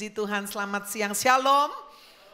Puji Tuhan, selamat siang, shalom.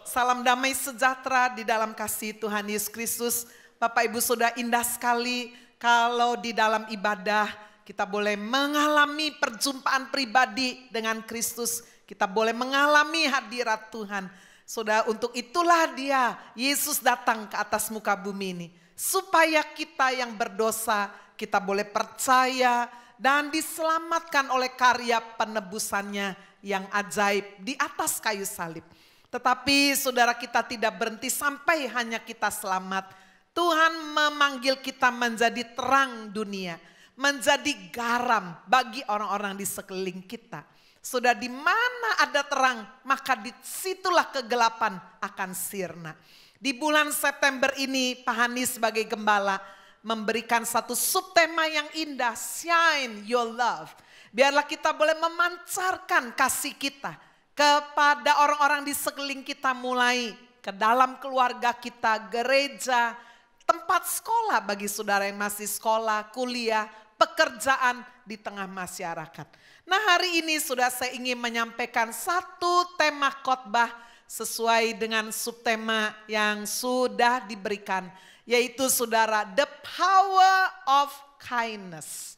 Salam damai sejahtera di dalam kasih Tuhan Yesus Kristus. Bapak Ibu sudah indah sekali kalau di dalam ibadah kita boleh mengalami perjumpaan pribadi dengan Kristus. Kita boleh mengalami hadirat Tuhan. Saudara, untuk itulah dia, Yesus datang ke atas muka bumi ini. Supaya kita yang berdosa, kita boleh percaya dan diselamatkan oleh karya penebusannya yang ajaib di atas kayu salib. Tetapi saudara, kita tidak berhenti sampai hanya kita selamat. Tuhan memanggil kita menjadi terang dunia, menjadi garam bagi orang-orang di sekeliling kita. Sudah di mana ada terang, maka di situlah kegelapan akan sirna. Di bulan September ini, Pak Hani sebagai gembala memberikan satu subtema yang indah, Shine Your Love. Biarlah kita boleh memancarkan kasih kita kepada orang-orang di sekeliling kita, mulai ke dalam keluarga kita, gereja, tempat sekolah bagi saudara yang masih sekolah, kuliah, pekerjaan di tengah masyarakat. Nah, hari ini sudah saya ingin menyampaikan satu tema khotbah sesuai dengan subtema yang sudah diberikan, yaitu saudara, the power of kindness.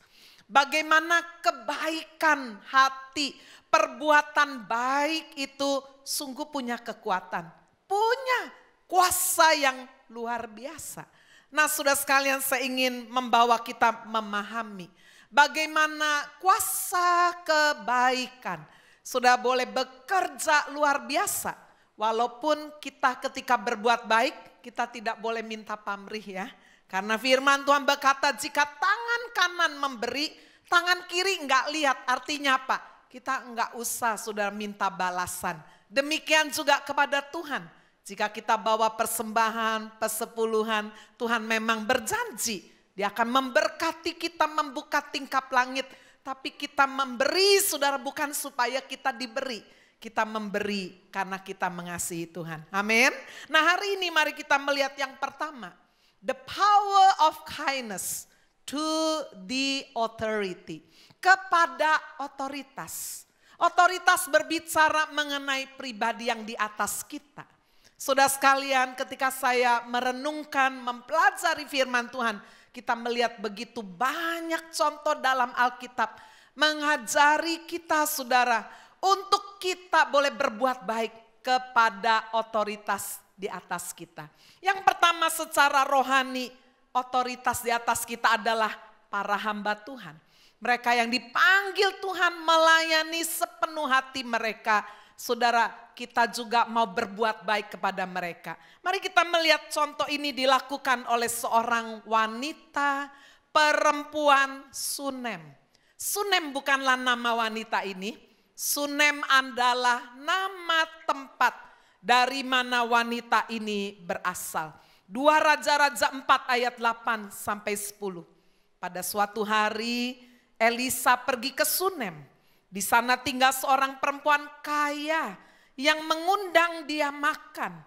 Bagaimana kebaikan hati, perbuatan baik itu sungguh punya kekuatan, punya kuasa yang luar biasa. Nah, saudara sekalian, saya ingin membawa kita memahami bagaimana kuasa kebaikan sudah boleh bekerja luar biasa. Walaupun kita ketika berbuat baik, kita tidak boleh minta pamrih ya. Karena firman Tuhan berkata, jika tangan kanan memberi, tangan kiri enggak lihat. Artinya apa? Kita enggak usah saudara minta balasan. Demikian juga kepada Tuhan. Jika kita bawa persembahan, persepuluhan, Tuhan memang berjanji. Dia akan memberkati kita, membuka tingkap langit. Tapi kita memberi, saudara, bukan supaya kita diberi. Kita memberi karena kita mengasihi Tuhan. Amin. Nah, hari ini mari kita melihat yang pertama. The power of kindness to the authority. Kepada otoritas. Otoritas berbicara mengenai pribadi yang di atas kita. Saudara sekalian, ketika saya merenungkan, mempelajari firman Tuhan, kita melihat begitu banyak contoh dalam Alkitab mengajari kita, saudara, untuk kita boleh berbuat baik kepada otoritas di atas kita. Yang pertama, secara rohani, otoritas di atas kita adalah para hamba Tuhan. Mereka yang dipanggil Tuhan melayani sepenuh hati mereka. Saudara, kita juga mau berbuat baik kepada mereka. Mari kita melihat contoh ini dilakukan oleh seorang wanita perempuan Sunem. Sunem bukanlah nama wanita ini. Sunem adalah nama tempat dari mana wanita ini berasal. 2 Raja-Raja 4 ayat 8 sampai 10. Pada suatu hari Elisa pergi ke Sunem. Di sana tinggal seorang perempuan kaya yang mengundang dia makan.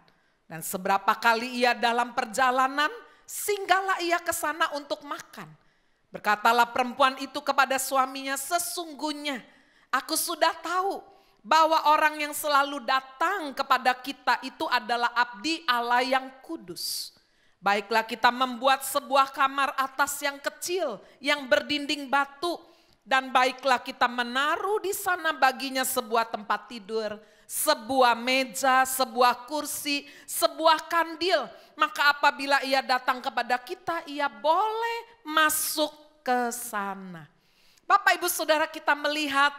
Dan seberapa kali ia dalam perjalanan, singgahlah ia ke sana untuk makan. Berkatalah perempuan itu kepada suaminya, sesungguhnya aku sudah tahu bahwa orang yang selalu datang kepada kita itu adalah abdi Allah yang kudus. Baiklah kita membuat sebuah kamar atas yang kecil, yang berdinding batu. Dan baiklah kita menaruh di sana baginya sebuah tempat tidur, sebuah meja, sebuah kursi, sebuah kandil. Maka apabila ia datang kepada kita, ia boleh masuk ke sana. Bapak Ibu Saudara, kita melihat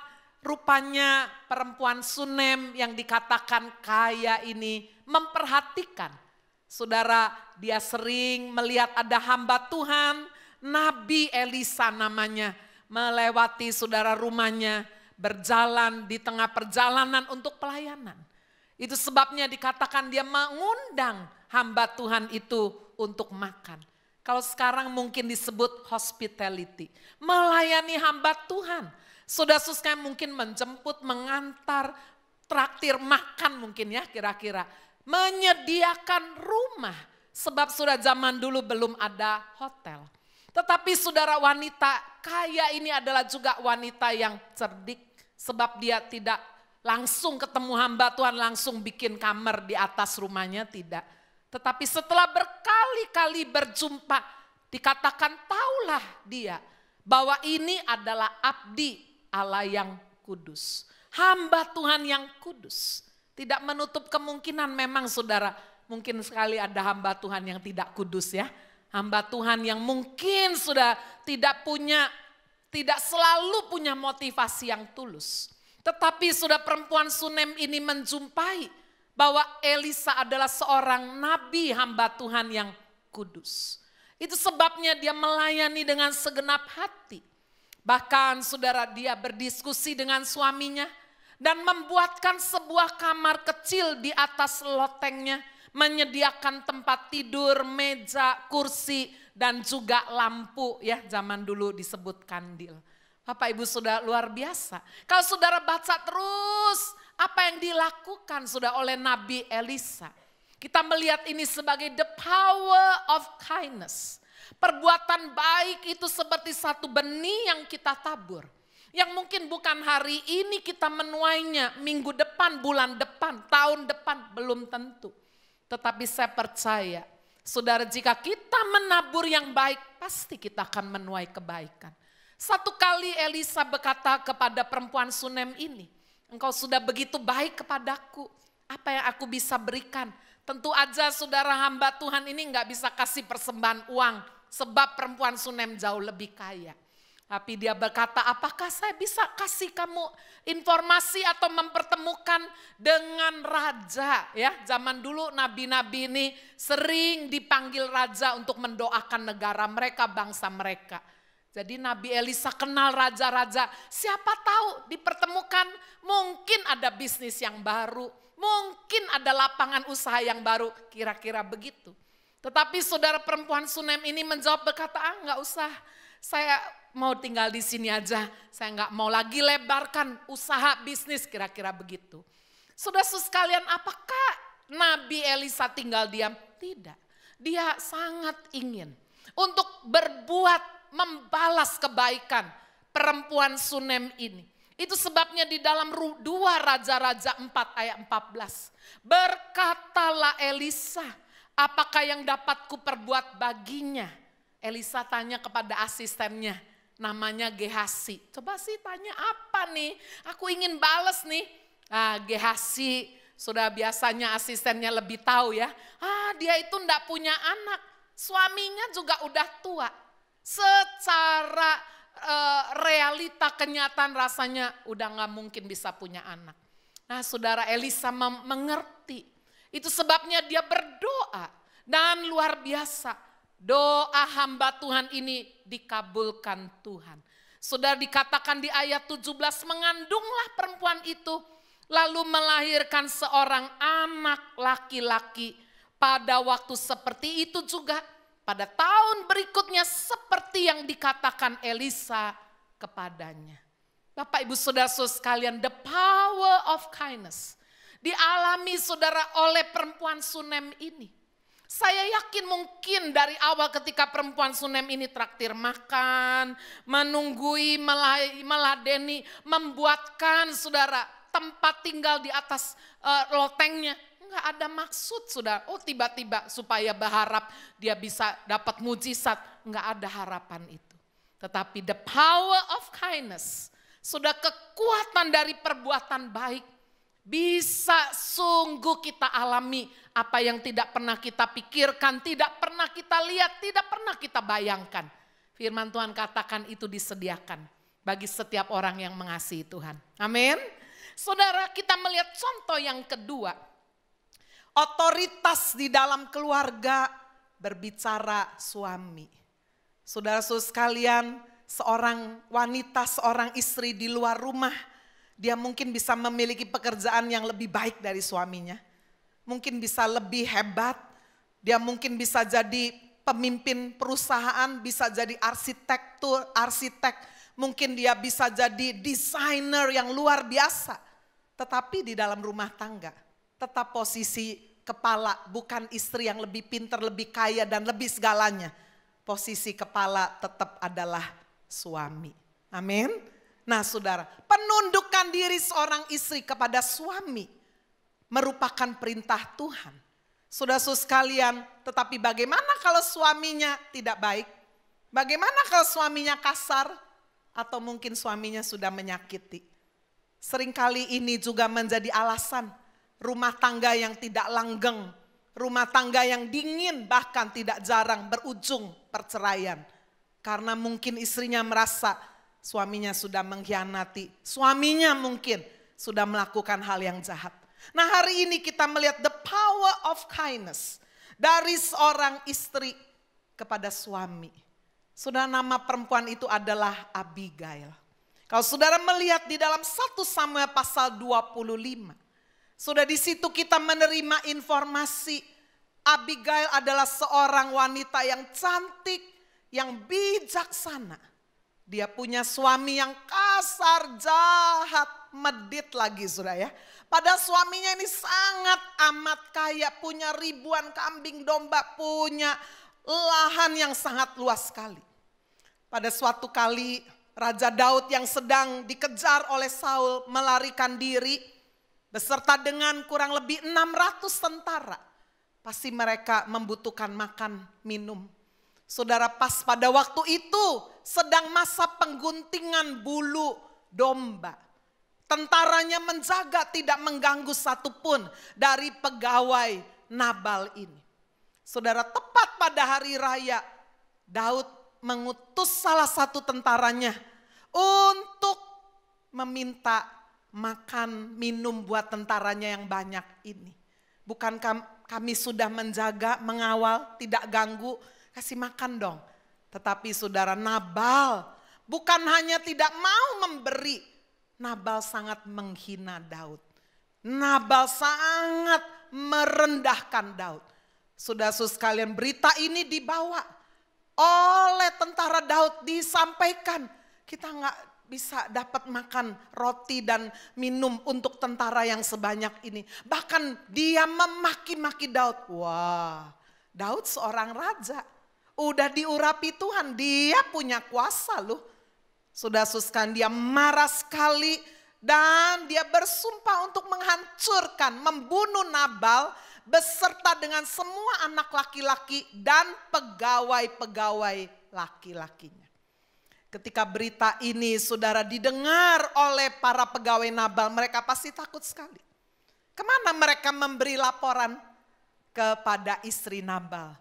rupanya perempuan Sunem yang dikatakan kaya ini memperhatikan. Saudara, dia sering melihat ada hamba Tuhan, Nabi Elisa namanya, melewati saudara rumahnya, berjalan di tengah perjalanan untuk pelayanan. Itu sebabnya dikatakan dia mengundang hamba Tuhan itu untuk makan. Kalau sekarang mungkin disebut hospitality, melayani hamba Tuhan. Saudara-saudara mungkin menjemput, mengantar, traktir makan mungkin ya kira-kira. Menyediakan rumah, sebab sudah zaman dulu belum ada hotel. Tetapi saudara, wanita kaya ini adalah juga wanita yang cerdik. Sebab dia tidak langsung ketemu hamba Tuhan, langsung bikin kamar di atas rumahnya, tidak. Tetapi setelah berkali-kali berjumpa, dikatakan taulah dia bahwa ini adalah abdi Allah yang kudus. Hamba Tuhan yang kudus. Tidak menutup kemungkinan memang saudara, mungkin sekali ada hamba Tuhan yang tidak kudus ya. Hamba Tuhan yang mungkin sudah tidak selalu punya motivasi yang tulus. Tetapi sudah perempuan Sunem ini menjumpai bahwa Elisa adalah seorang nabi hamba Tuhan yang kudus. Itu sebabnya dia melayani dengan segenap hati. Bahkan saudara, dia berdiskusi dengan suaminya dan membuatkan sebuah kamar kecil di atas lotengnya, menyediakan tempat tidur, meja, kursi, dan juga lampu ya, zaman dulu disebut kandil. Bapak Ibu sudah luar biasa. Kalau saudara baca terus apa yang dilakukan sudah oleh Nabi Elisa, kita melihat ini sebagai the power of kindness. Perbuatan baik itu seperti satu benih yang kita tabur. Yang mungkin bukan hari ini kita menuainya, minggu depan, bulan depan, tahun depan, belum tentu. Tetapi saya percaya, saudara, jika kita menabur yang baik, pasti kita akan menuai kebaikan. Satu kali Elisa berkata kepada perempuan Sunem ini, engkau sudah begitu baik kepadaku, apa yang aku bisa berikan? Tentu aja saudara, hamba Tuhan ini gak bisa kasih persembahan uang, sebab perempuan Sunem jauh lebih kaya. Tapi dia berkata, apakah saya bisa kasih kamu informasi atau mempertemukan dengan raja? Ya, zaman dulu nabi-nabi ini sering dipanggil raja untuk mendoakan negara mereka, bangsa mereka. Jadi Nabi Elisa kenal raja-raja, siapa tahu dipertemukan, mungkin ada bisnis yang baru, mungkin ada lapangan usaha yang baru, kira-kira begitu. Tetapi saudara, perempuan Sunem ini menjawab berkata, enggak usah, saya mau tinggal di sini aja, saya enggak mau lagi lebarkan usaha bisnis, kira-kira begitu. Saudara-saudara sekalian, apakah Nabi Elisa tinggal diam? Tidak. Dia sangat ingin untuk berbuat, membalas kebaikan perempuan Sunem ini. Itu sebabnya di dalam 2 Raja-Raja 4 ayat 14. Berkatalah Elisa, apakah yang dapat kuperbuat baginya? Elisa tanya kepada asistennya, namanya Gehasi. Coba sih tanya apa nih? Aku ingin balas nih. Gehasi, sudah biasanya asistennya lebih tahu ya. Dia itu enggak punya anak. Suaminya juga udah tua. Secara realita kenyataan rasanya udah gak mungkin bisa punya anak. Nah saudara, Elisa mengerti. Itu sebabnya dia berdoa. Dan luar biasa. Doa hamba Tuhan ini dikabulkan Tuhan. Sudah dikatakan di ayat 17, mengandunglah perempuan itu lalu melahirkan seorang anak laki-laki. Pada waktu seperti itu juga pada tahun berikutnya seperti yang dikatakan Elisa kepadanya. Bapak Ibu saudara-saudara sekalian, the power of kindness dialami saudara oleh perempuan Sunem ini. Saya yakin mungkin dari awal ketika perempuan Sunem ini traktir makan, menunggui, meladeni, membuatkan saudara tempat tinggal di atas lotengnya. Enggak ada maksud saudara, tiba-tiba supaya berharap dia bisa dapat mujizat. Enggak ada harapan itu. Tetapi the power of kindness, sudah kekuatan dari perbuatan baik, bisa sungguh kita alami apa yang tidak pernah kita pikirkan, tidak pernah kita lihat, tidak pernah kita bayangkan. Firman Tuhan katakan itu disediakan bagi setiap orang yang mengasihi Tuhan. Amin. Saudara, kita melihat contoh yang kedua. Otoritas di dalam keluarga berbicara suami. Saudara-saudara sekalian, seorang wanita, seorang istri di luar rumah, dia mungkin bisa memiliki pekerjaan yang lebih baik dari suaminya. Mungkin bisa lebih hebat, dia mungkin bisa jadi pemimpin perusahaan, bisa jadi arsitek, mungkin dia bisa jadi desainer yang luar biasa. Tetapi di dalam rumah tangga, tetap posisi kepala, bukan istri yang lebih pintar, lebih kaya dan lebih segalanya. Posisi kepala tetap adalah suami. Amin. Nah saudara, penundukan diri seorang istri kepada suami merupakan perintah Tuhan. Saudara-saudara sekalian, tetapi bagaimana kalau suaminya tidak baik? Bagaimana kalau suaminya kasar? Atau mungkin suaminya sudah menyakiti? Seringkali ini juga menjadi alasan rumah tangga yang tidak langgeng, rumah tangga yang dingin, bahkan tidak jarang berujung perceraian. Karena mungkin istrinya merasa suaminya sudah mengkhianati, suaminya mungkin sudah melakukan hal yang jahat. Nah hari ini kita melihat the power of kindness dari seorang istri kepada suami. Saudara, nama perempuan itu adalah Abigail. Kalau saudara melihat di dalam 1 Samuel pasal 25. Sudah di situ kita menerima informasi Abigail adalah seorang wanita yang cantik, yang bijaksana. Dia punya suami yang kasar, jahat, medit lagi saudara ya. Padahal suaminya ini sangat amat kaya, punya ribuan kambing domba, punya lahan yang sangat luas sekali. Pada suatu kali Raja Daud yang sedang dikejar oleh Saul melarikan diri beserta dengan kurang lebih 600 tentara. Pasti mereka membutuhkan makan, minum. Saudara, pas pada waktu itu sedang masa pengguntingan bulu domba. Tentaranya menjaga tidak mengganggu satupun dari pegawai Nabal ini. Saudara, tepat pada hari raya Daud mengutus salah satu tentaranya untuk meminta makan minum buat tentaranya yang banyak ini. Bukan kami sudah menjaga, mengawal, tidak ganggu, kasih makan dong. Tetapi saudara, Nabal bukan hanya tidak mau memberi, Nabal sangat menghina Daud. Nabal sangat merendahkan Daud. Saudara-saudara sekalian, berita ini dibawa oleh tentara Daud, disampaikan. Kita nggak bisa dapat makan roti dan minum untuk tentara yang sebanyak ini. Bahkan dia memaki-maki Daud. Wah, Daud seorang raja. Udah diurapi Tuhan, dia punya kuasa loh. Sudah suskan, dia marah sekali dan dia bersumpah untuk menghancurkan, membunuh Nabal beserta dengan semua anak laki-laki dan pegawai-pegawai laki-lakinya. Ketika berita ini saudara didengar oleh para pegawai Nabal, mereka pasti takut sekali. Kemana mereka memberi laporan? Kepada istri Nabal,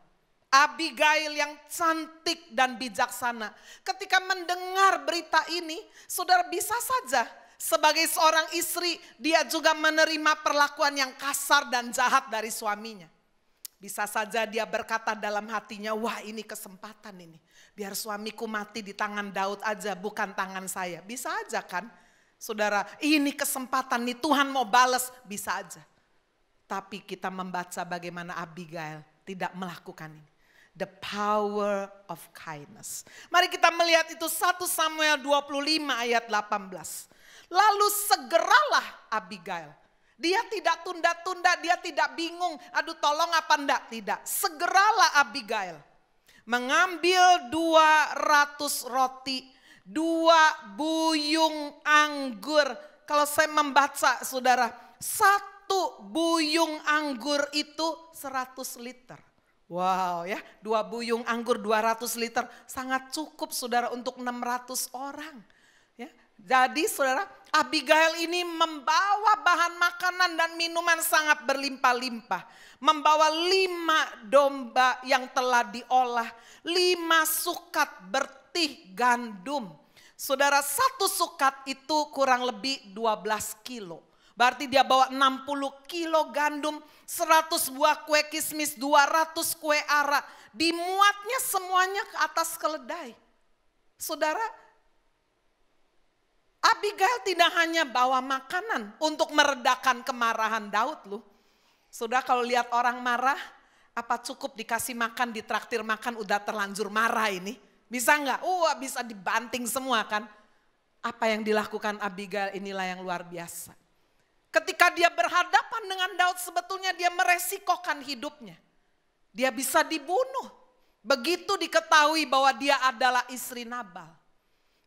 Abigail yang cantik dan bijaksana. Ketika mendengar berita ini, saudara, bisa saja sebagai seorang istri dia juga menerima perlakuan yang kasar dan jahat dari suaminya. Bisa saja dia berkata dalam hatinya, wah ini kesempatan ini. Biar suamiku mati di tangan Daud aja, bukan tangan saya. Bisa aja kan? Saudara, ini kesempatan nih, Tuhan mau balas, bisa aja. Tapi kita membaca bagaimana Abigail tidak melakukan ini. The power of kindness. Mari kita melihat itu 1 Samuel 25 ayat 18. Lalu segeralah Abigail. Dia tidak tunda-tunda, dia tidak bingung. Aduh tolong apa enggak, tidak. Segeralah Abigail. Mengambil 200 roti, 2 buyung anggur. Kalau saya membaca saudara, 1 buyung anggur itu 100 liter. Wow ya, 2 buyung anggur 200 liter sangat cukup saudara untuk 600 orang. Ya, jadi saudara, Abigail ini membawa bahan makanan dan minuman sangat berlimpah-limpah. Membawa 5 domba yang telah diolah, 5 sukat bertih gandum. Saudara, 1 sukat itu kurang lebih 12 kilo. Berarti dia bawa 60 kilo gandum, 100 buah kue kismis, 200 kue ara. Dimuatnya semuanya ke atas keledai. Saudara, Abigail tidak hanya bawa makanan untuk meredakan kemarahan Daud loh. Saudara, kalau lihat orang marah, apa cukup dikasih makan, ditraktir makan udah terlanjur marah ini? Bisa enggak? Bisa dibanting semua kan? Apa yang dilakukan Abigail inilah yang luar biasa. Ketika dia berhadapan dengan Daud, sebetulnya dia meresikokan hidupnya. Dia bisa dibunuh. Begitu diketahui bahwa dia adalah istri Nabal.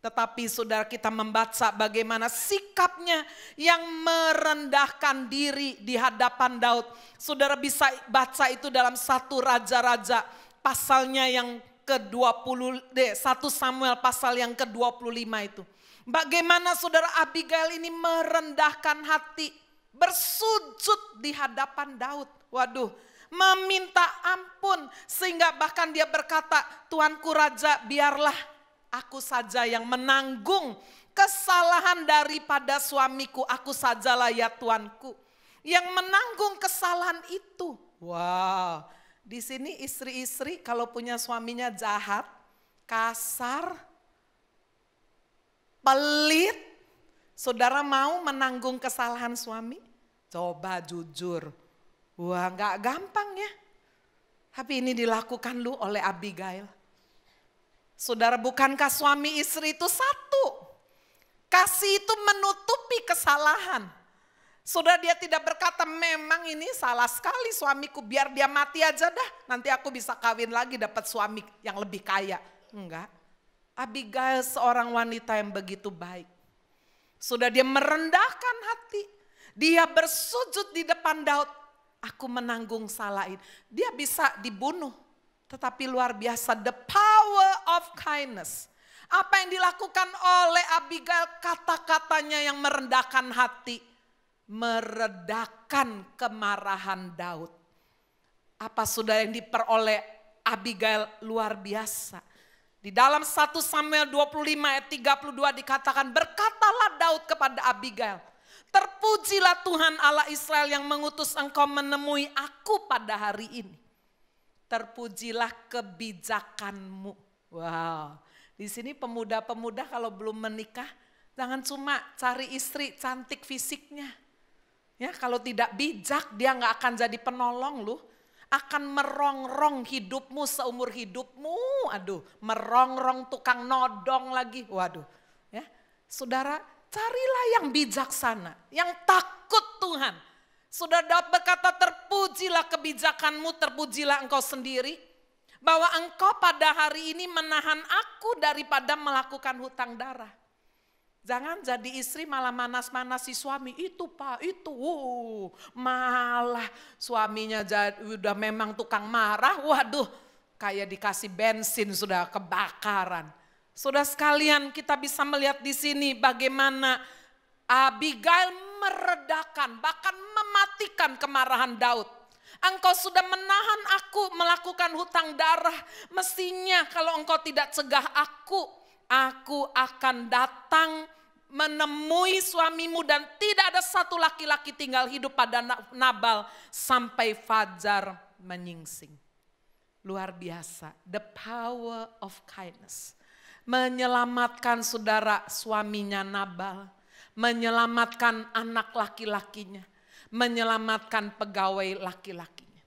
Tetapi saudara, kita membaca bagaimana sikapnya yang merendahkan diri di hadapan Daud. Saudara bisa baca itu dalam 1 Raja-Raja pasalnya yang ke-20, 1 Samuel pasal yang ke-25 itu. Bagaimana saudara Abigail ini merendahkan hati, bersujud di hadapan Daud. Waduh, meminta ampun sehingga bahkan dia berkata, Tuanku Raja, biarlah aku saja yang menanggung kesalahan daripada suamiku. Aku sajalah ya Tuanku yang menanggung kesalahan itu. Wow, di sini istri-istri kalau punya suaminya jahat, kasar, pelit, saudara mau menanggung kesalahan suami? Coba jujur. Wah, gak gampang ya. Tapi ini dilakukan lu oleh Abigail. Saudara, bukankah suami istri itu satu? Kasih itu menutupi kesalahan. Saudara, dia tidak berkata memang ini salah sekali suamiku, biar dia mati aja dah. Nanti aku bisa kawin lagi dapat suami yang lebih kaya. Enggak. Abigail seorang wanita yang begitu baik. Sudah dia merendahkan hati. Dia bersujud di depan Daud. Aku menanggung salah ini. Dia bisa dibunuh. Tetapi luar biasa, the power of kindness. Apa yang dilakukan oleh Abigail, kata-katanya yang merendahkan hati. Meredakan kemarahan Daud. Apa sudah yang diperoleh Abigail luar biasa. Di dalam 1 Samuel 25 ayat 32 dikatakan, berkatalah Daud kepada Abigail, terpujilah Tuhan Allah Israel yang mengutus engkau menemui aku pada hari ini. Terpujilah kebijakanmu. Wow, di sini pemuda-pemuda kalau belum menikah, jangan cuma cari istri cantik fisiknya. Ya, kalau tidak bijak dia nggak akan jadi penolong lu. Akan merongrong hidupmu seumur hidupmu. Aduh, merongrong tukang nodong lagi. Waduh, ya, saudara, carilah yang bijaksana, yang takut Tuhan. Saudara Daud berkata, terpujilah kebijakanmu, terpujilah engkau sendiri. Bahwa engkau pada hari ini menahan aku daripada melakukan hutang darah. Jangan jadi istri malah manas-manasi suami, itu pak, itu. Malah suaminya udah memang tukang marah, waduh kayak dikasih bensin sudah kebakaran. Saudara sekalian, kita bisa melihat di sini bagaimana Abigail meredakan, bahkan mematikan kemarahan Daud. Engkau sudah menahan aku melakukan hutang darah. Mestinya kalau engkau tidak cegah aku akan datang menemui suamimu dan tidak ada satu laki-laki tinggal hidup pada Nabal sampai fajar menyingsing. Luar biasa, the power of kindness. Menyelamatkan saudara suaminya Nabal, menyelamatkan anak laki-lakinya, menyelamatkan pegawai laki-lakinya.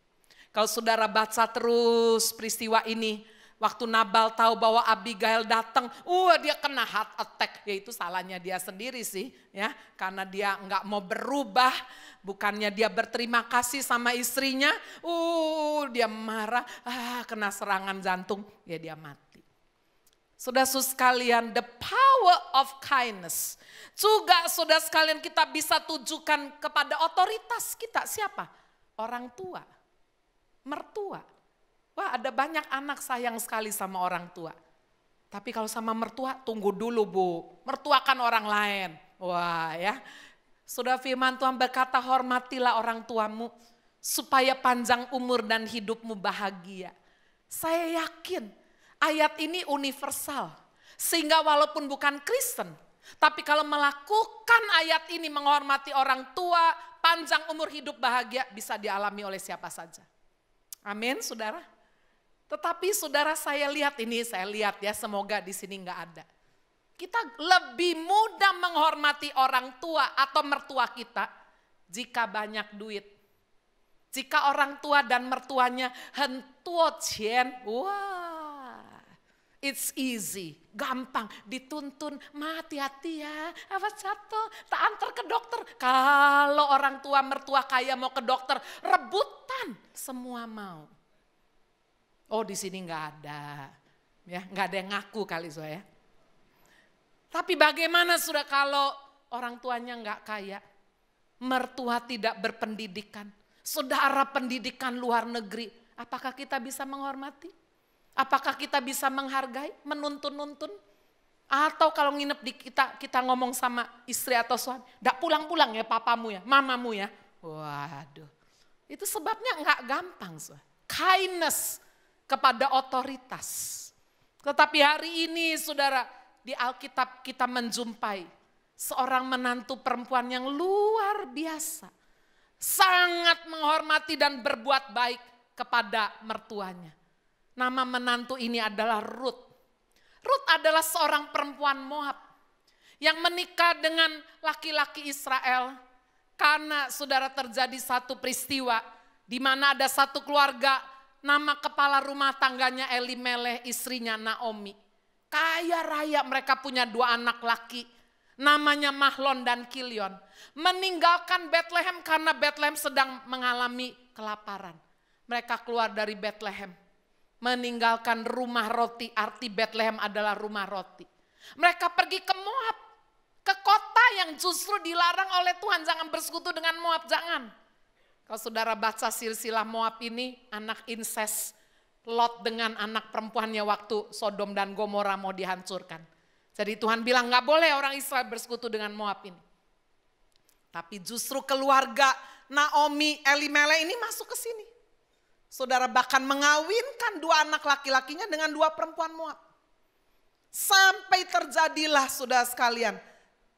Kalau saudara baca terus peristiwa ini, waktu Nabal tahu bahwa Abigail datang, dia kena heart attack. Ya itu salahnya dia sendiri sih, ya, karena dia nggak mau berubah. Bukannya dia berterima kasih sama istrinya, dia marah, kena serangan jantung, ya dia mati. Saudara sekalian, the power of kindness. Juga saudara sekalian kita bisa tujukan kepada otoritas kita. Siapa? Orang tua, mertua. Wah, ada banyak anak sayang sekali sama orang tua. Tapi kalau sama mertua, tunggu dulu Bu. Mertua kan orang lain. Wah ya. Saudara, firman Tuhan berkata, hormatilah orang tuamu supaya panjang umur dan hidupmu bahagia. Saya yakin ayat ini universal. Sehingga walaupun bukan Kristen, tapi kalau melakukan ayat ini menghormati orang tua, panjang umur hidup bahagia bisa dialami oleh siapa saja. Amin, saudara. Tetapi saudara, saya lihat ya, semoga di sini nggak ada. Kita lebih mudah menghormati orang tua atau mertua kita jika banyak duit. Jika orang tua dan mertuanya hentuo cien, wah, it's easy, gampang, dituntun, hati-hati ya, apa jatuh, tak antar ke dokter. Kalau orang tua mertua kaya mau ke dokter, rebutan, semua mau. Oh di sini nggak ada, ya nggak ada yang ngaku kali saya. Tapi bagaimana sudah kalau orang tuanya nggak kaya, mertua tidak berpendidikan, saudara pendidikan luar negeri, apakah kita bisa menghormati? Apakah kita bisa menghargai, menuntun-nuntun? Atau kalau nginep di kita ngomong sama istri atau suami, nggak pulang-pulang ya papamu ya, mamamu ya. Waduh, itu sebabnya nggak gampang. Kindness kepada otoritas. Tetapi hari ini saudara, di Alkitab kita menjumpai seorang menantu perempuan yang luar biasa. Sangat menghormati dan berbuat baik kepada mertuanya. Nama menantu ini adalah Ruth. Ruth adalah seorang perempuan Moab yang menikah dengan laki-laki Israel karena saudara terjadi satu peristiwa di mana ada satu keluarga, nama kepala rumah tangganya Elimeleh, istrinya Naomi. Kaya raya, mereka punya 2 anak laki, namanya Mahlon dan Kilion. Meninggalkan Bethlehem karena Bethlehem sedang mengalami kelaparan. Mereka keluar dari Bethlehem, meninggalkan rumah roti, arti Bethlehem adalah rumah roti. Mereka pergi ke Moab, ke kota yang justru dilarang oleh Tuhan, jangan bersekutu dengan Moab, jangan. Kalau saudara baca silsilah Moab ini, anak incest, Lot dengan anak perempuannya waktu Sodom dan Gomora mau dihancurkan. Jadi Tuhan bilang gak boleh orang Israel bersekutu dengan Moab ini. Tapi justru keluarga Naomi, Elimeleh ini masuk ke sini. Saudara bahkan mengawinkan 2 anak laki-lakinya dengan 2 perempuan Moab. Sampai terjadilah saudara sekalian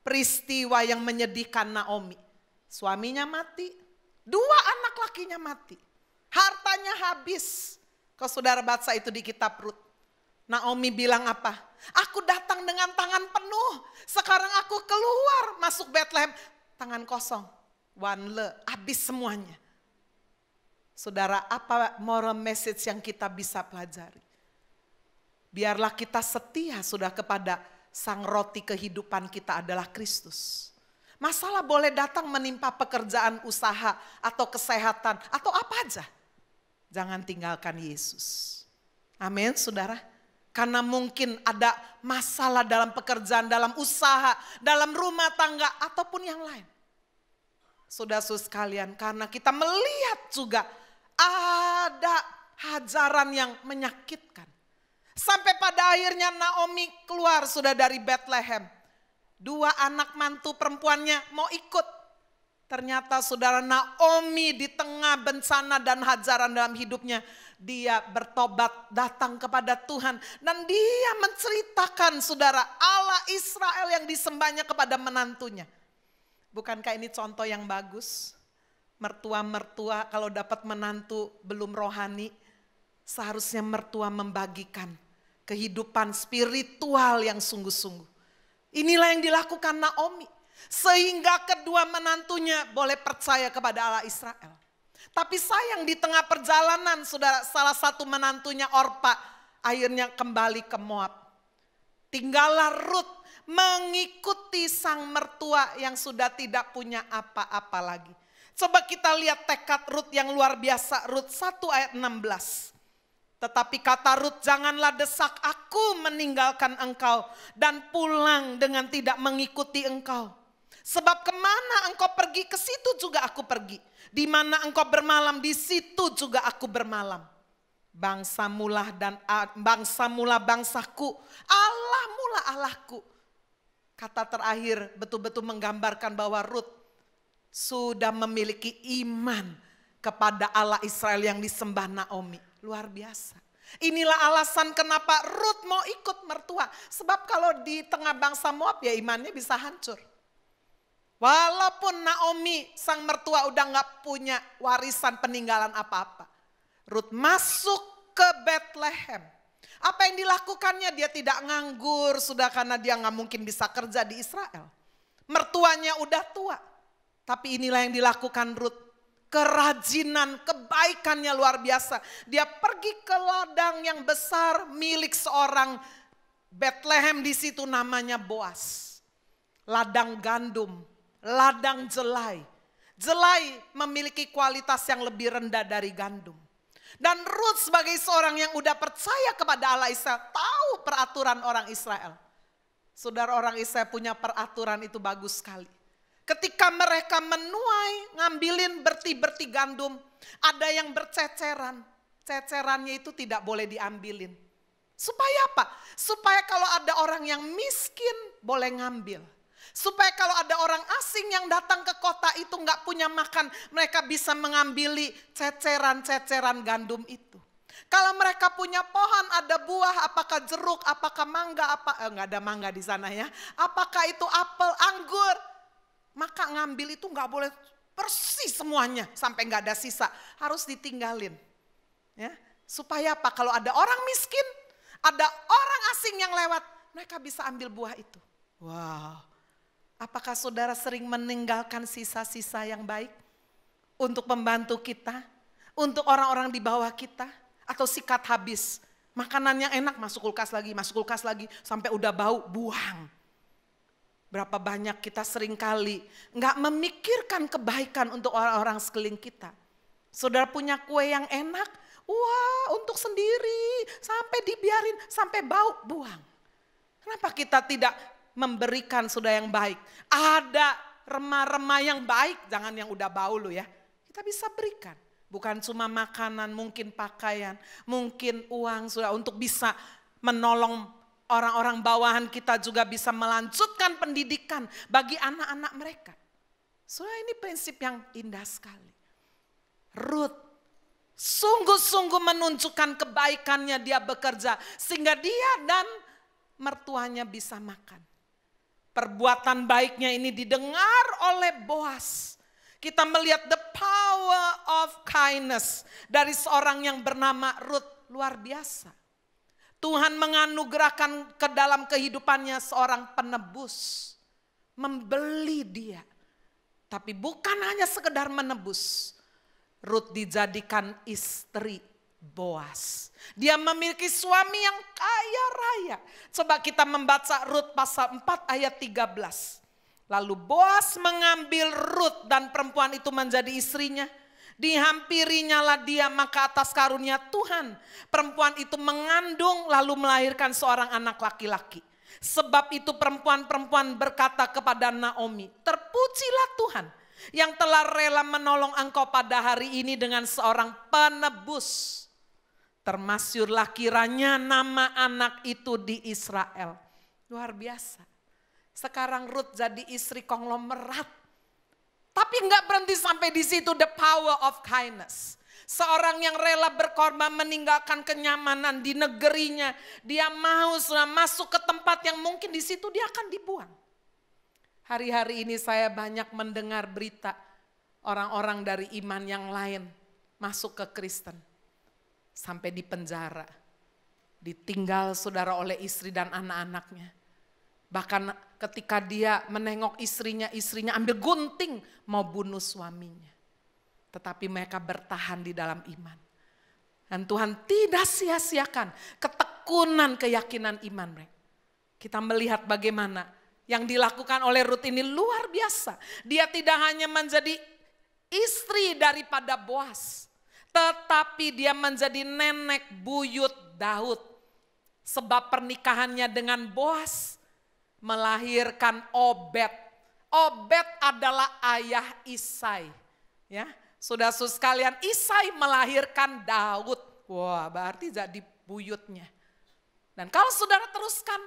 peristiwa yang menyedihkan Naomi. Suaminya mati, 2 anak lakinya mati. Hartanya habis. Kalau saudara baca itu di kitab Rut. Naomi bilang apa? Aku datang dengan tangan penuh. Sekarang aku keluar masuk Bethlehem. Tangan kosong. Habis semuanya. Saudara, apa moral message yang kita bisa pelajari? Biarlah kita setia sudah kepada sang roti kehidupan kita adalah Kristus. Masalah boleh datang menimpa pekerjaan, usaha, atau kesehatan, atau apa aja. Jangan tinggalkan Yesus. Amin, saudara. Karena mungkin ada masalah dalam pekerjaan, dalam usaha, dalam rumah tangga, ataupun yang lain. Saudara-saudara sekalian, karena kita melihat juga ada hajaran yang menyakitkan. Sampai pada akhirnya Naomi keluar sudah dari Bethlehem. 2 anak mantu perempuannya mau ikut. Ternyata saudara, Naomi di tengah bencana dan hajaran dalam hidupnya, dia bertobat datang kepada Tuhan. Dan dia menceritakan saudara Allah Israel yang disembahnya kepada menantunya. Bukankah ini contoh yang bagus? Mertua-mertua kalau dapat menantu belum rohani, seharusnya mertua membagikan kehidupan spiritual yang sungguh-sungguh. Inilah yang dilakukan Naomi. Sehingga kedua menantunya boleh percaya kepada Allah Israel. Tapi sayang di tengah perjalanan saudara, salah satu menantunya Orpa akhirnya kembali ke Moab. Tinggallah Rut mengikuti sang mertua yang sudah tidak punya apa-apa lagi. Coba kita lihat tekad Rut yang luar biasa. Rut 1 ayat 16. Tetapi kata Rut, janganlah desak aku meninggalkan engkau dan pulang dengan tidak mengikuti engkau. Sebab kemana engkau pergi, ke situ juga aku pergi. Di mana engkau bermalam, di situ juga aku bermalam. Bangsa mula bangsaku, Allah mula Allahku. Kata terakhir betul-betul menggambarkan bahwa Rut sudah memiliki iman kepada Allah Israel yang disembah Naomi. Luar biasa. Inilah alasan kenapa Rut mau ikut mertua. Sebab kalau di tengah bangsa Moab ya imannya bisa hancur. Walaupun Naomi sang mertua udah gak punya warisan peninggalan apa-apa. Rut masuk ke Bethlehem. Apa yang dilakukannya? Dia tidak nganggur sudah karena dia gak mungkin bisa kerja di Israel. Mertuanya udah tua. Tapi inilah yang dilakukan Rut. Kerajinan, kebaikannya luar biasa. Dia pergi ke ladang yang besar milik seorang Bethlehem, di situ namanya Boas. Ladang gandum. Ladang jelai. Jelai memiliki kualitas yang lebih rendah dari gandum. Dan Rut sebagai seorang yang udah percaya kepada Allah Israel, tahu peraturan orang Israel. Saudara, orang Israel punya peraturan itu bagus sekali. Ketika mereka menuai, ngambilin berti-berti gandum, ada yang berceceran. Cecerannya itu tidak boleh diambilin. Supaya apa? Supaya kalau ada orang yang miskin boleh ngambil. Supaya kalau ada orang asing yang datang ke kota itu nggak punya makan, mereka bisa mengambil ceceran-ceceran gandum itu. Kalau mereka punya pohon, ada buah, apakah jeruk, apakah mangga, nggak ada mangga di sana ya. Apakah itu apel, anggur, maka ngambil itu nggak boleh persis semuanya sampai nggak ada sisa, harus ditinggalin. Ya, supaya apa? Kalau ada orang miskin, ada orang asing yang lewat, mereka bisa ambil buah itu. Wow, apakah saudara sering meninggalkan sisa-sisa yang baik untuk membantu kita, untuk orang-orang di bawah kita? Atau sikat habis, makanan yang enak masuk kulkas lagi, sampai udah bau, buang. Berapa banyak kita seringkali nggak memikirkan kebaikan untuk orang-orang sekeliling kita. Saudara punya kue yang enak, wah untuk sendiri, sampai dibiarin, sampai bau, buang. Kenapa kita tidak memberikan saudara yang baik? Ada remah-remah yang baik, jangan yang udah bau lo ya. Kita bisa berikan. Bukan cuma makanan, mungkin pakaian, mungkin uang sudah untuk bisa menolong orang-orang bawahan, kita juga bisa melanjutkan pendidikan bagi anak-anak mereka. Sudah, ini prinsip yang indah sekali. Ruth sungguh-sungguh menunjukkan kebaikannya, dia bekerja sehingga dia dan mertuanya bisa makan. Perbuatan baiknya ini didengar oleh Boas. Kita melihat the power of kindness dari seorang yang bernama Ruth, luar biasa. Tuhan menganugerahkan ke dalam kehidupannya seorang penebus, membeli dia. Tapi bukan hanya sekedar menebus, Ruth dijadikan istri Boas. Dia memiliki suami yang kaya raya. Coba kita membaca Ruth pasal 4 ayat 13. Lalu Boas mengambil Ruth dan perempuan itu menjadi istrinya. Dihampirinya lah dia, maka atas karunia Tuhan perempuan itu mengandung lalu melahirkan seorang anak laki-laki. Sebab itu perempuan-perempuan berkata kepada Naomi, terpujilah Tuhan yang telah rela menolong engkau pada hari ini dengan seorang penebus. Termasyurlah kiranya nama anak itu di Israel. Luar biasa. Sekarang Ruth jadi istri konglomerat. Tapi enggak berhenti sampai di situ, the power of kindness. Seorang yang rela berkorban meninggalkan kenyamanan di negerinya. Dia mau masuk ke tempat yang mungkin di situ dia akan dibuang. Hari-hari ini saya banyak mendengar berita orang-orang dari iman yang lain masuk ke Kristen. Sampai di penjara. Ditinggal saudara oleh istri dan anak-anaknya. Bahkan ketika dia menengok istrinya ambil gunting mau bunuh suaminya. Tetapi mereka bertahan di dalam iman. Dan Tuhan tidak sia-siakan ketekunan keyakinan iman mereka. Kita melihat bagaimana yang dilakukan oleh Ruth ini luar biasa. Dia tidak hanya menjadi istri daripada Boas. Tetapi dia menjadi nenek buyut Daud. Sebab pernikahannya dengan Boas melahirkan Obed. Obed adalah ayah Isai. Ya, saudara-saudara sekalian, Isai melahirkan Daud. Wah, berarti jadi buyutnya. Dan kalau saudara teruskan,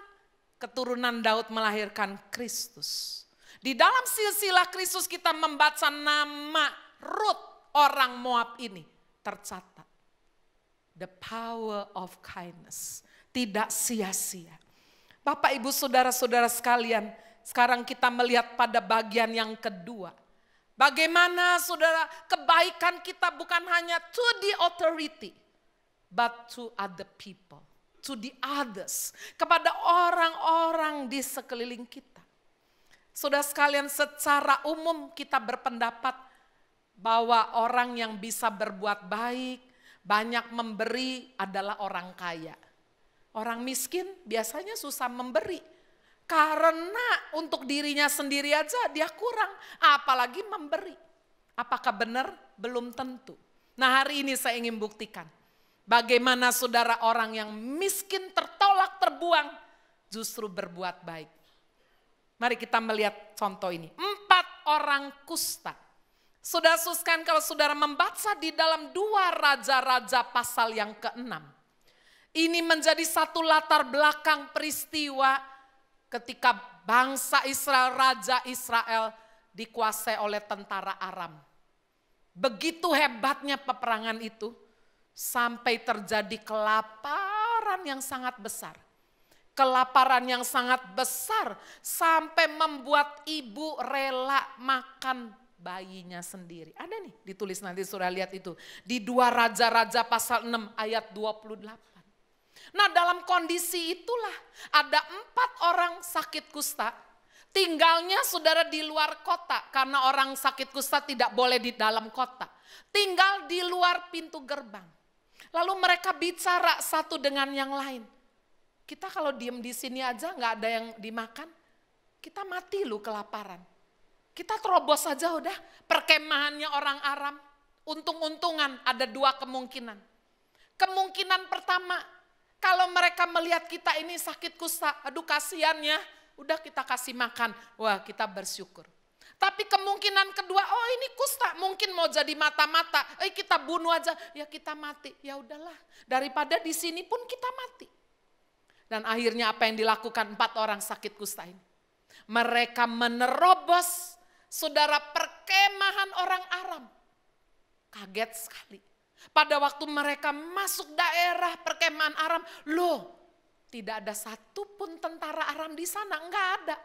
keturunan Daud melahirkan Kristus. Di dalam silsilah Kristus kita membaca nama Ruth, orang Moab ini tercatat. The power of kindness. Tidak sia-sia. Bapak, Ibu, saudara-saudara sekalian, sekarang kita melihat pada bagian yang kedua. Bagaimana saudara kebaikan kita bukan hanya to the authority, but to other people, to the others, kepada orang-orang di sekeliling kita. Saudara sekalian, secara umum kita berpendapat bahwa orang yang bisa berbuat baik, banyak memberi adalah orang kaya. Orang miskin biasanya susah memberi. Karena untuk dirinya sendiri aja dia kurang. Apalagi memberi. Apakah benar? Belum tentu. Nah, hari ini saya ingin buktikan. Bagaimana saudara orang yang miskin tertolak terbuang justru berbuat baik. Mari kita melihat contoh ini. 4 orang kusta. Saudara suskan kalau saudara membaca di dalam 2 Raja-Raja pasal yang ke-6. Ini menjadi satu latar belakang peristiwa ketika bangsa Israel, Raja Israel dikuasai oleh tentara Aram. Begitu hebatnya peperangan itu sampai terjadi kelaparan yang sangat besar. Kelaparan yang sangat besar sampai membuat ibu rela makan bayinya sendiri. Ada nih ditulis, nanti saudara lihat itu. Di 2 Raja-Raja pasal 6 ayat 28. Nah, dalam kondisi itulah ada 4 orang sakit kusta. Tinggalnya saudara di luar kota karena orang sakit kusta tidak boleh di dalam kota. Tinggal di luar pintu gerbang. Lalu mereka bicara satu dengan yang lain. Kita kalau diem di sini aja nggak ada yang dimakan, kita mati lu kelaparan. Kita terobos saja udah perkemahannya orang Aram. Untung-untungan ada 2 kemungkinan. Kemungkinan pertama, kalau mereka melihat kita ini sakit kusta, aduh kasihan ya, udah kita kasih makan. Wah, kita bersyukur. Tapi kemungkinan kedua, oh ini kusta, mungkin mau jadi mata-mata. Kita bunuh aja, ya kita mati. Ya udahlah, daripada di sini pun kita mati. Dan akhirnya apa yang dilakukan 4 orang sakit kusta ini? Mereka menerobos saudara perkemahan orang Aram. Kaget sekali. Pada waktu mereka masuk daerah perkemahan Aram, loh tidak ada satupun tentara Aram di sana, enggak ada.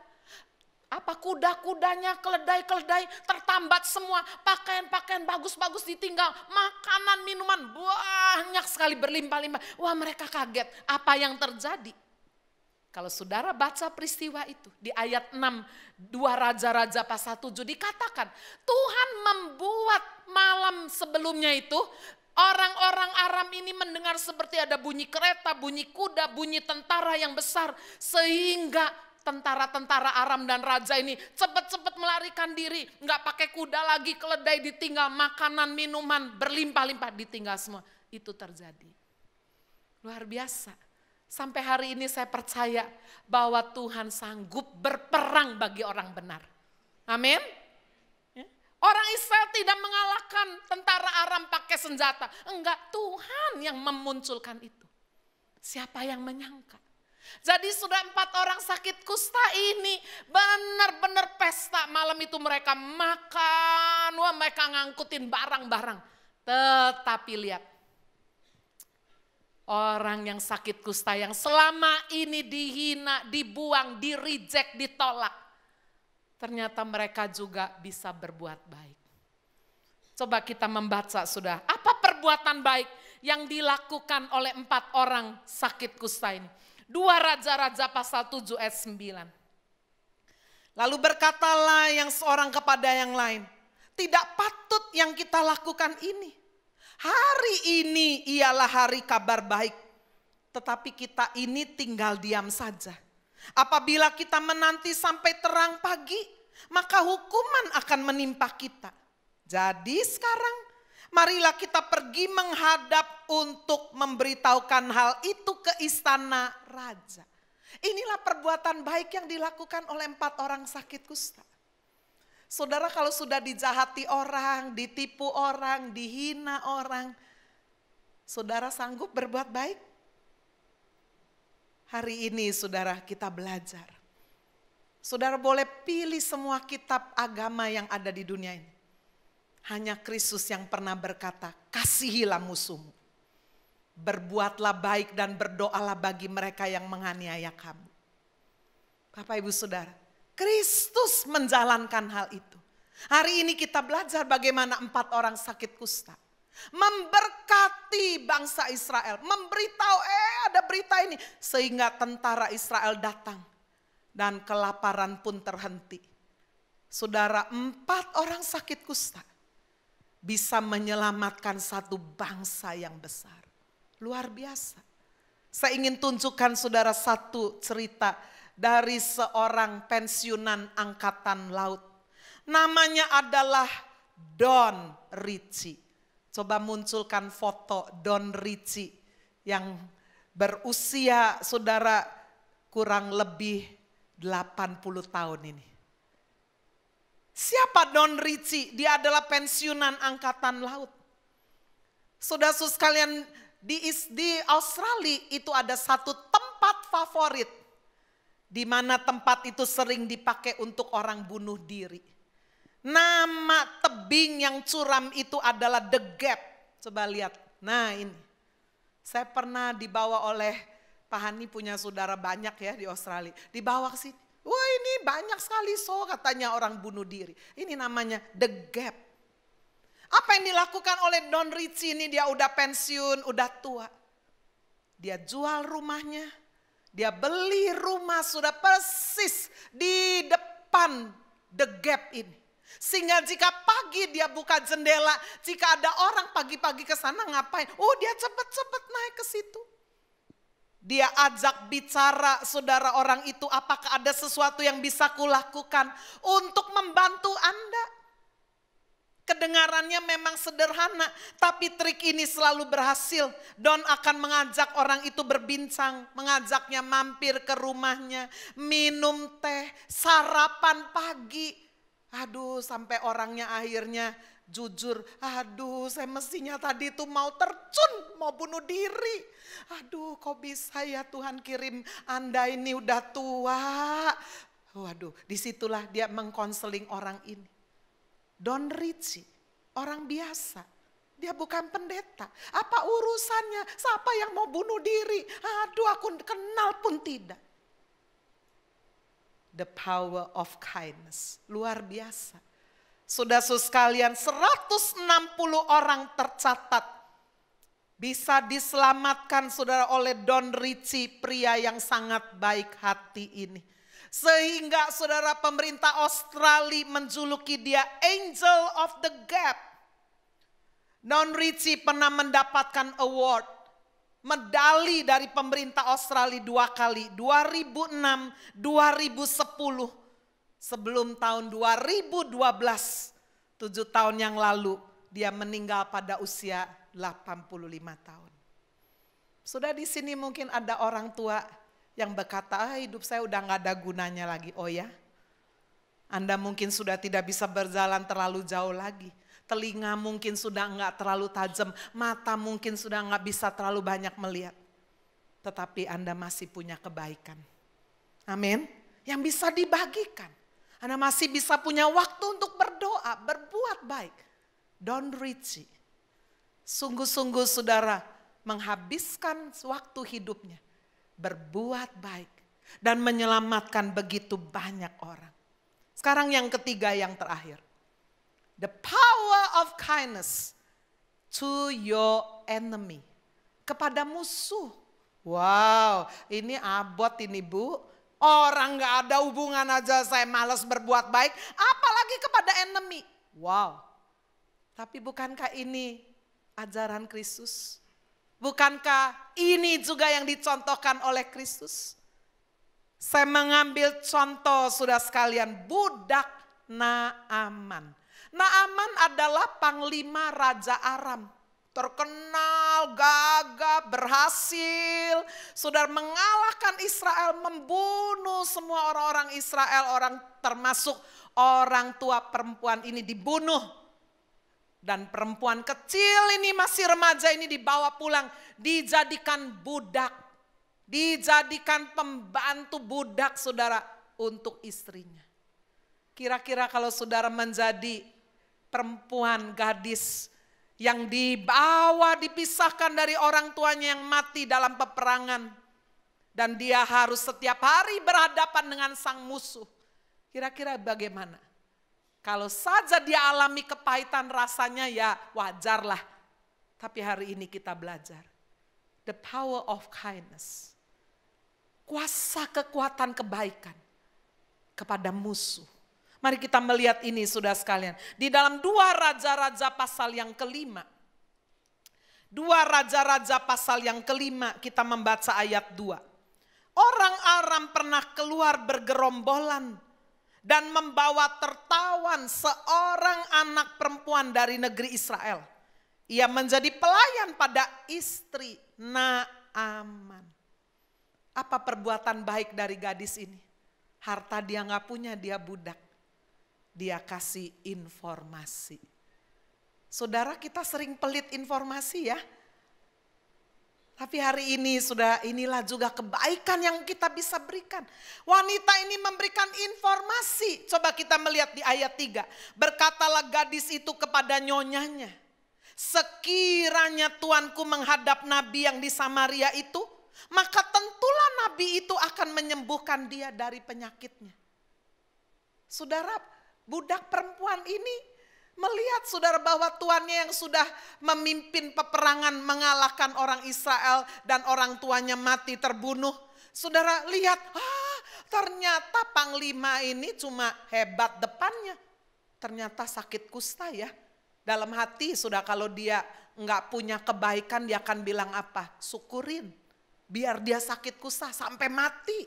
Apa kuda-kudanya, keledai-keledai tertambat semua, pakaian-pakaian bagus-bagus ditinggal, makanan, minuman banyak sekali berlimpah-limpah. Wah, mereka kaget, apa yang terjadi? Kalau saudara baca peristiwa itu di ayat 6, 2 Raja-Raja pasal 7 dikatakan, Tuhan membuat malam sebelumnya itu orang-orang Aram ini mendengar seperti ada bunyi kereta, bunyi kuda, bunyi tentara yang besar, sehingga tentara-tentara Aram dan raja ini cepat-cepat melarikan diri, nggak pakai kuda lagi, keledai ditinggal, makanan, minuman berlimpah-limpah ditinggal semua. Itu terjadi. Luar biasa. Sampai hari ini saya percaya bahwa Tuhan sanggup berperang bagi orang benar. Amin. Orang Israel tidak mengalahkan tentara Aram pakai senjata. Enggak, Tuhan yang memunculkan itu. Siapa yang menyangka? Jadi sudah 4 orang sakit kusta ini benar-benar pesta. Malam itu mereka makan, wah mereka ngangkutin barang-barang. Tetapi lihat, orang yang sakit kusta yang selama ini dihina, dibuang, di-reject, ditolak. Ternyata mereka juga bisa berbuat baik. Coba kita membaca sudah, apa perbuatan baik yang dilakukan oleh 4 orang sakit kusta ini. 2 Raja-Raja pasal 7 ayat 9. Lalu berkatalah yang seorang kepada yang lain, tidak patut yang kita lakukan ini. Hari ini ialah hari kabar baik, tetapi kita ini tinggal diam saja. Apabila kita menanti sampai terang pagi, maka hukuman akan menimpa kita. Jadi sekarang marilah kita pergi menghadap untuk memberitahukan hal itu ke istana raja. Inilah perbuatan baik yang dilakukan oleh 4 orang sakit kusta. Saudara, kalau sudah dijahati orang, ditipu orang, dihina orang, saudara sanggup berbuat baik? Hari ini saudara kita belajar. Saudara boleh pilih semua kitab agama yang ada di dunia ini. Hanya Kristus yang pernah berkata, kasihilah musuhmu. Berbuatlah baik dan berdoalah bagi mereka yang menganiaya kamu. Bapak Ibu Saudara, Kristus menjalankan hal itu. Hari ini kita belajar bagaimana 4 orang sakit kusta memberkati bangsa Israel, memberitahu ada berita ini sehingga tentara Israel datang dan kelaparan pun terhenti. Saudara, 4 orang sakit kusta bisa menyelamatkan satu bangsa yang besar. Luar biasa. Saya ingin tunjukkan saudara satu cerita dari seorang pensiunan angkatan laut. Namanya adalah Don Ritchie. Coba munculkan foto Don Ritchie yang berusia saudara kurang lebih 80 tahun ini. Siapa Don Ritchie? Dia adalah pensiunan angkatan laut. Saudara-saudara sekalian, di Australia itu ada satu tempat favorit, di mana tempat itu sering dipakai untuk orang bunuh diri. Nama tebing yang curam itu adalah The Gap. Coba lihat. Nah ini, saya pernah dibawa oleh Pak Hani, punya saudara banyak ya di Australia. Dibawa ke sini. Wah ini banyak sekali katanya orang bunuh diri. Ini namanya The Gap. Apa yang dilakukan oleh Don Ritchie ini? Dia udah pensiun, udah tua. Dia jual rumahnya. Dia beli rumah sudah persis di depan The Gap ini. Sehingga jika pagi dia buka jendela, jika ada orang pagi-pagi ke sana ngapain? Oh dia cepet-cepet naik ke situ. Dia ajak bicara saudara orang itu, apakah ada sesuatu yang bisa kulakukan untuk membantu Anda? Kedengarannya memang sederhana, tapi trik ini selalu berhasil. Don akan mengajak orang itu berbincang, mengajaknya mampir ke rumahnya, minum teh, sarapan pagi. Aduh, sampai orangnya akhirnya jujur, aduh saya mestinya tadi itu mau terjun, mau bunuh diri. Aduh kok bisa ya Tuhan kirim Anda ini udah tua. Waduh, disitulah dia mengkonseling orang ini. Don Ritchie, orang biasa. Dia bukan pendeta. Apa urusannya? Siapa yang mau bunuh diri? Aduh aku kenal pun tidak. The power of kindness. Luar biasa. Saudara-saudara sekalian, 160 orang tercatat bisa diselamatkan saudara oleh Don Ritchie, pria yang sangat baik hati ini. Sehingga saudara pemerintah Australia menjuluki dia Angel of the Gap. Don Ritchie pernah mendapatkan award, medali dari pemerintah Australia 2 kali, 2006, 2010. Sebelum tahun 2012, 7 tahun yang lalu, dia meninggal pada usia 85 tahun. Sudah di sini mungkin ada orang tua yang berkata, hidup saya udah gak ada gunanya lagi. Oh ya, Anda mungkin sudah tidak bisa berjalan terlalu jauh lagi. Telinga mungkin sudah gak terlalu tajam, mata mungkin sudah gak bisa terlalu banyak melihat. Tetapi Anda masih punya kebaikan. Amin. Yang bisa dibagikan. Anda masih bisa punya waktu untuk berdoa, berbuat baik. Don Ritchie, sungguh-sungguh saudara menghabiskan waktu hidupnya berbuat baik dan menyelamatkan begitu banyak orang. Sekarang yang ketiga, yang terakhir. The power of kindness to your enemy. Kepada musuh. Wow, ini abot ini Bu. Orang gak ada hubungan aja saya malas berbuat baik. Apalagi kepada enemy. Wow. Tapi bukankah ini ajaran Kristus? Bukankah ini juga yang dicontohkan oleh Kristus? Saya mengambil contoh saudara sekalian, budak Naaman. Naaman adalah panglima Raja Aram. Terkenal, gagah, berhasil. Saudara mengalahkan Israel, membunuh semua orang-orang Israel. Orang termasuk orang tua perempuan ini dibunuh. Dan perempuan kecil ini masih remaja ini dibawa pulang. Dijadikan budak. Dijadikan pembantu budak saudara untuk istrinya. Kira-kira kalau saudara menjadi perempuan gadis yang dibawa, dipisahkan dari orang tuanya yang mati dalam peperangan. Dan dia harus setiap hari berhadapan dengan sang musuh. Kira-kira bagaimana? Kalau saja dia alami kepahitan rasanya ya wajarlah. Tapi hari ini kita belajar. The power of kindness. Kuasa kekuatan kebaikan kepada musuh. Mari kita melihat ini saudara sekalian. Di dalam 2 Raja-Raja pasal yang kelima. 2 Raja-Raja pasal yang kelima kita membaca ayat 2. Orang Aram pernah keluar bergerombolan dan membawa tertawan seorang anak perempuan dari negeri Israel. Ia menjadi pelayan pada istri Naaman. Apa perbuatan baik dari gadis ini? Harta dia nggak punya, dia budak. Dia kasih informasi. Saudara, kita sering pelit informasi ya. Tapi hari ini inilah juga kebaikan yang kita bisa berikan. Wanita ini memberikan informasi. Coba kita melihat di ayat 3. Berkatalah gadis itu kepada nyonyanya, sekiranya tuanku menghadap nabi yang di Samaria itu, maka tentulah nabi itu akan menyembuhkan dia dari penyakitnya. Saudara, budak perempuan ini melihat saudara bahwa tuannya yang sudah memimpin peperangan mengalahkan orang Israel dan orang tuanya mati terbunuh. Saudara lihat, ternyata panglima ini cuma hebat depannya. Ternyata sakit kusta ya. Dalam hati sudah kalau dia nggak punya kebaikan dia akan bilang apa? Syukurin. Biar dia sakit kusta sampai mati.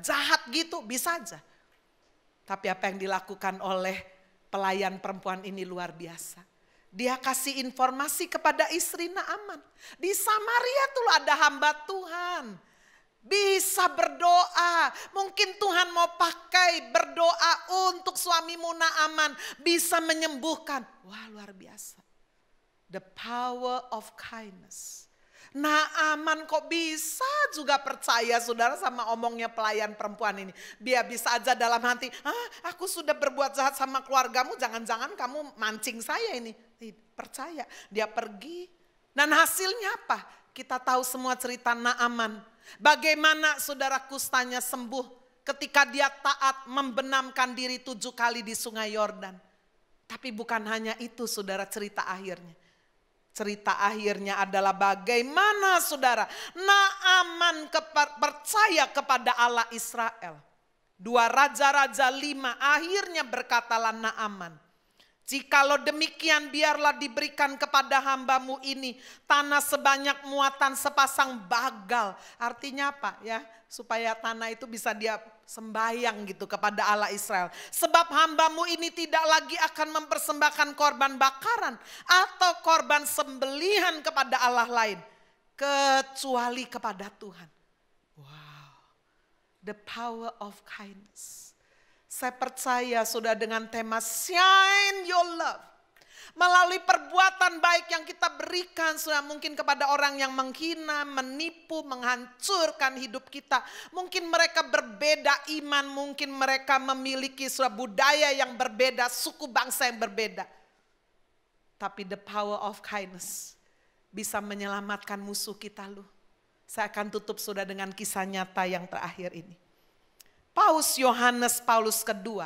Jahat gitu bisa aja. Tapi apa yang dilakukan oleh pelayan perempuan ini luar biasa. Dia kasih informasi kepada istri Naaman. Di Samaria tuh ada hamba Tuhan. Bisa berdoa. Mungkin Tuhan mau pakai berdoa untuk suamimu Naaman. Bisa menyembuhkan. Wah, luar biasa. The power of kindness. Naaman kok bisa juga percaya saudara sama omongnya pelayan perempuan ini. Dia bisa aja dalam hati, aku sudah berbuat jahat sama keluargamu, jangan-jangan kamu mancing saya ini. Percaya, dia pergi. Dan hasilnya apa? Kita tahu semua cerita Naaman. Bagaimana saudara kustanya sembuh ketika dia taat membenamkan diri 7 kali di sungai Yordan. Tapi bukan hanya itu saudara cerita akhirnya. Cerita akhirnya adalah bagaimana saudara Naaman percaya kepada Allah Israel. 2 Raja-Raja 5 akhirnya berkatalah Naaman, jikalau demikian biarlah diberikan kepada hambamu ini tanah sebanyak muatan sepasang bagal. Artinya apa ya? Supaya tanah itu bisa dia sembahyang gitu kepada Allah Israel. Sebab hambamu ini tidak lagi akan mempersembahkan korban bakaran atau korban sembelihan kepada Allah lain, kecuali kepada Tuhan. Wow, the power of kindness. Saya percaya sudah dengan tema shine your love. Melalui perbuatan baik yang kita berikan sudah mungkin kepada orang yang menghina, menipu, menghancurkan hidup kita. Mungkin mereka berbeda iman, mungkin mereka memiliki suatu budaya yang berbeda, suku bangsa yang berbeda. Tapi the power of kindness bisa menyelamatkan musuh kita loh. Saya akan tutup sudah dengan kisah nyata yang terakhir ini. Paus Yohanes Paulus II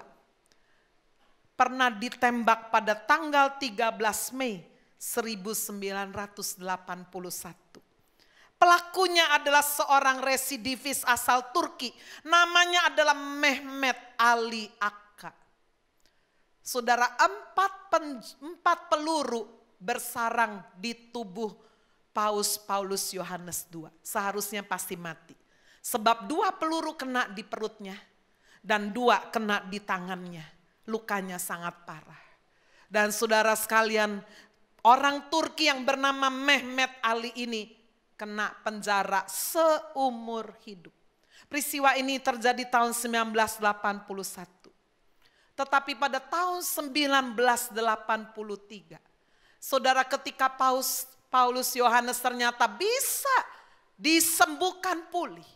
pernah ditembak pada tanggal 13 Mei 1981. Pelakunya adalah seorang residivis asal Turki. Namanya adalah Mehmet Ali Akka. Saudara, 4 peluru bersarang di tubuh Paulus Yohanes II. Seharusnya pasti mati. Sebab 2 peluru kena di perutnya dan 2 kena di tangannya. Lukanya sangat parah. Dan saudara sekalian, orang Turki yang bernama Mehmet Ali ini kena penjara seumur hidup. Peristiwa ini terjadi tahun 1981. Tetapi pada tahun 1983, saudara, ketika Paulus Yohanes ternyata bisa disembuhkan pulih.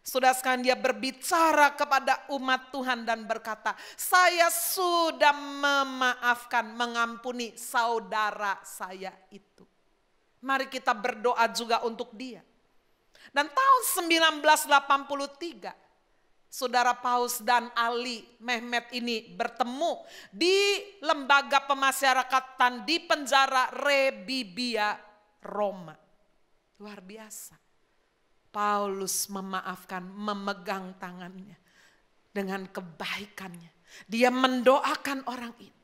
Saudara sekalian, dia berbicara kepada umat Tuhan dan berkata, saya sudah memaafkan, mengampuni saudara saya itu. Mari kita berdoa juga untuk dia. Dan tahun 1983, saudara Paus dan Ali Mehmet ini bertemu di lembaga pemasyarakatan di penjara Rebibbia, Roma. Luar biasa. Paulus memaafkan, memegang tangannya dengan kebaikannya. Dia mendoakan orang ini.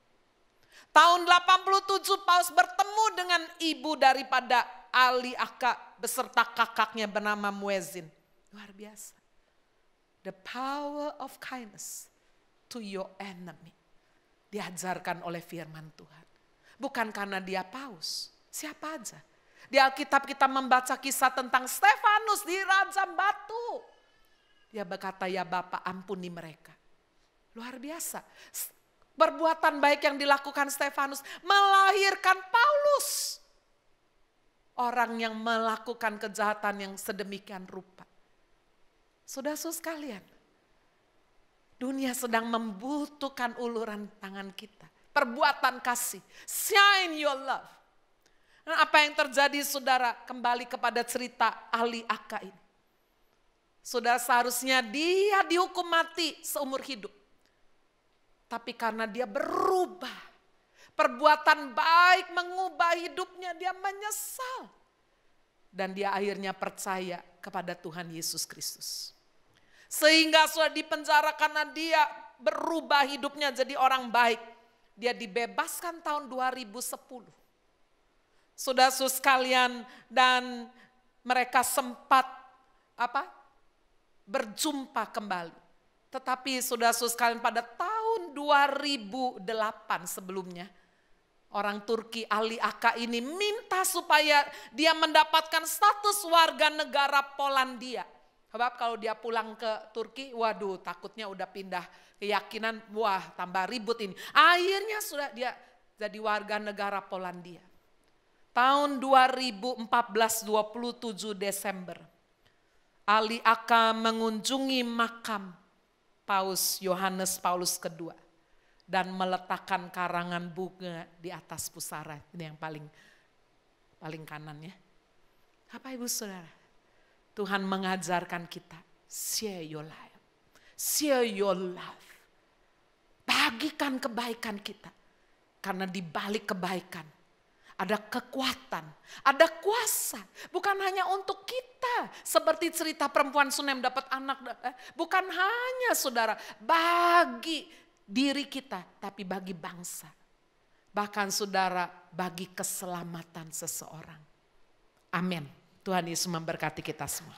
Tahun 87 Paulus bertemu dengan ibu daripada Ali Akka beserta kakaknya bernama Muezzin. Luar biasa. The power of kindness to your enemy. Diajarkan oleh firman Tuhan. Bukan karena dia Paus, siapa aja. Di Alkitab kita membaca kisah tentang Stefanus di Rajam Batu. Dia berkata, ya Bapa ampuni mereka. Luar biasa. Perbuatan baik yang dilakukan Stefanus melahirkan Paulus. Orang yang melakukan kejahatan yang sedemikian rupa. Saudara-saudara sekalian, dunia sedang membutuhkan uluran tangan kita. Perbuatan kasih, shine your love. Nah, apa yang terjadi saudara, kembali kepada cerita ahli Aka ini. Saudara, seharusnya dia dihukum mati seumur hidup. Tapi karena dia berubah, perbuatan baik mengubah hidupnya, dia menyesal. Dan dia akhirnya percaya kepada Tuhan Yesus Kristus. Sehingga sudah dipenjara karena dia berubah hidupnya jadi orang baik. Dia dibebaskan tahun 2010. Saudara-saudara sekalian, dan mereka sempat berjumpa kembali. Tetapi saudara-saudara sekalian, pada tahun 2008 sebelumnya, orang Turki ahli Aka ini minta supaya dia mendapatkan status warga negara Polandia. Sebab kalau dia pulang ke Turki, waduh takutnya udah pindah keyakinan, wah tambah ribut ini. Akhirnya sudah dia jadi warga negara Polandia. Tahun 2014, 27 Desember, ahli Aka mengunjungi makam Paus Yohanes Paulus II dan meletakkan karangan bunga di atas pusara. Ini yang paling kanan ya. Bapak Ibu Saudara, Tuhan mengajarkan kita, share your life, share your love. Bagikan kebaikan kita. Karena di balik kebaikan ada kekuatan, ada kuasa. Bukan hanya untuk kita. Seperti cerita perempuan Sunem dapat anak. Bukan hanya saudara, bagi diri kita, tapi bagi bangsa. Bahkan saudara, bagi keselamatan seseorang. Amin. Tuhan Yesus memberkati kita semua.